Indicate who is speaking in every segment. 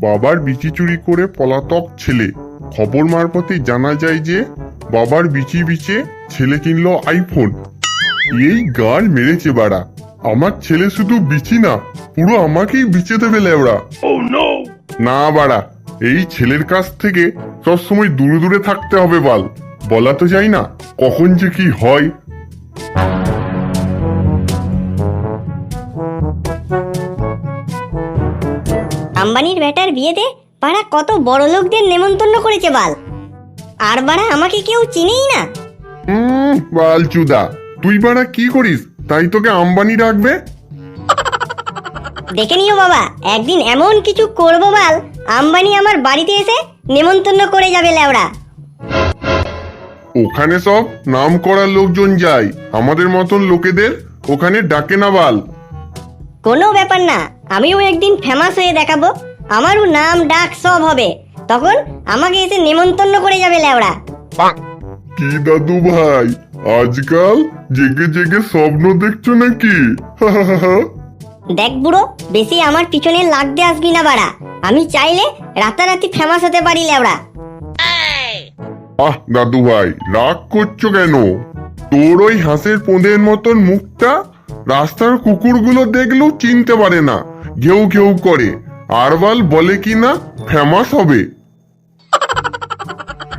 Speaker 1: বাবার বিচি চুরি করে পলাতক ছেলে। খবর মারফতে জানা যায় যে বাবার বিচি বিচে ছেলে কিনলো আইফোন। এই গাল মেরেছে বাড়া। আমার ছেলে শুধু বিচি না, পুরো আমাকেই বিচে দেবে লেবড়া। না বাড়া, এই ছেলের কাছ থেকে সবসময় দূরে দূরে থাকতে হবে বাল। বলা তো যায় না কখন যে কি হয়।
Speaker 2: আম্বানির বেটার বিয়েতে পাড়া কত বড় লোকদের নেমন্তন্ন করেছে বাল। আর বাড়া আমাকে কেউ চিনেই না।
Speaker 1: বাল চুদা, তুই বাড়া কি করিস তাই তোকে আম্বানি রাখবে?
Speaker 2: দেখে নিও বাবা, একদিন এমন কিছু করবো বাল, আম্বানি আমার বাড়িতে এসে নেমন্তন্ন করে যাবে লেওড়া।
Speaker 1: ওখানে সব নাম করা লোকজন যায়, আমাদের মতন লোকেদের ওখানে ডাকে না বাল।
Speaker 2: কোনো ব্যাপার না, আমিও একদিন ফেমাস হয়ে দেখাবো, আমারও নাম ডাক সব হবে, তখন আমাকে এসে নেমন্তন্ন করে যাবে লেওড়া।
Speaker 1: কি দাদু ভাই, আজকাল জেগে জেগে স্বপ্ন দেখছো নাকি?
Speaker 2: দেখ বুড়ো, বেশি আমার পিছনে লাগতে আসবি না বাড়া। আমি চাইলে রাতারাতি ফেমাস হতে পারি লেওড়া।
Speaker 1: দাদু ভাই রাগ করছো কেন? তোর ওই হাঁসের পোঁদের মতন মুখটা রাস্তার কুকুরগুলো দেখলেও চিনতে পারে না, ঘেউ ঘেউ করে। আর বাল বলে কি না ফেমাস হবে।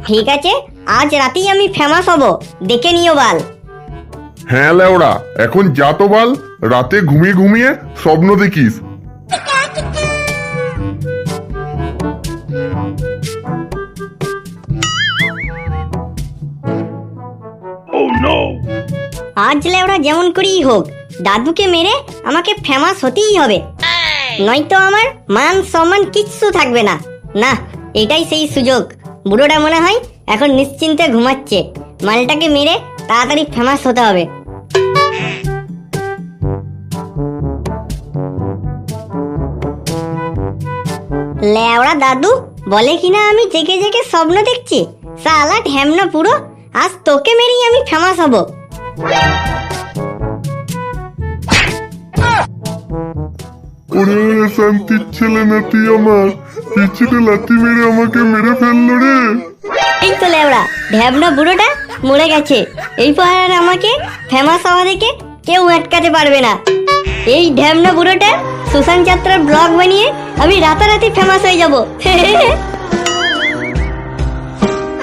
Speaker 2: ঠিক আছে, আজ রাতেই আমি ফেমাস হব, দেখে নিও বাল।
Speaker 1: হ্যাঁ লেওড়া, এখন যা তো বাল, রাতে ঘুমিয়ে ঘুমিয়ে স্বপ্ন দেখিস।
Speaker 2: আজ লেওড়া যেমন করেই হোক দাদুকে মেরে আমাকে ফেমাস হতেই হবে, নয়তো আমার মান সম্মান কিচ্ছু থাকবে না। না, এটাই সেই সুযোগ। বুড়োটা মনে হয় এখন নিশ্চিন্তে ঘুমাচ্ছে, মালটাকে মেরে তাড়াতাড়ি ফেমাস হতে হবে। লেওড়া দাদু বলে কিনা আমি জেগে জেগে স্বপ্ন দেখছি, সালা ঢ্যামনা পুরো, আজ তোকে মেরেই আমি ফেমাস হব।
Speaker 1: ওরে শান্তির ছেলে নাতি আমার, পিছনে লাথি মেরে আমাকে মেরে ফেললো রে।
Speaker 2: এই তো লেওড়া, ঢ্যাবনা বুড়োটা মরে গেছে। এই পাহাড় আমাকে ফেমাস হওয়া দেখে কেউ আটকাতে পারবে না। এই ঢ্যাবনা বুড়োটা সুশান্ত যাত্রার ব্লগ বানিয়ে আমি রাতারাতি ফেমাস হয়ে যাব।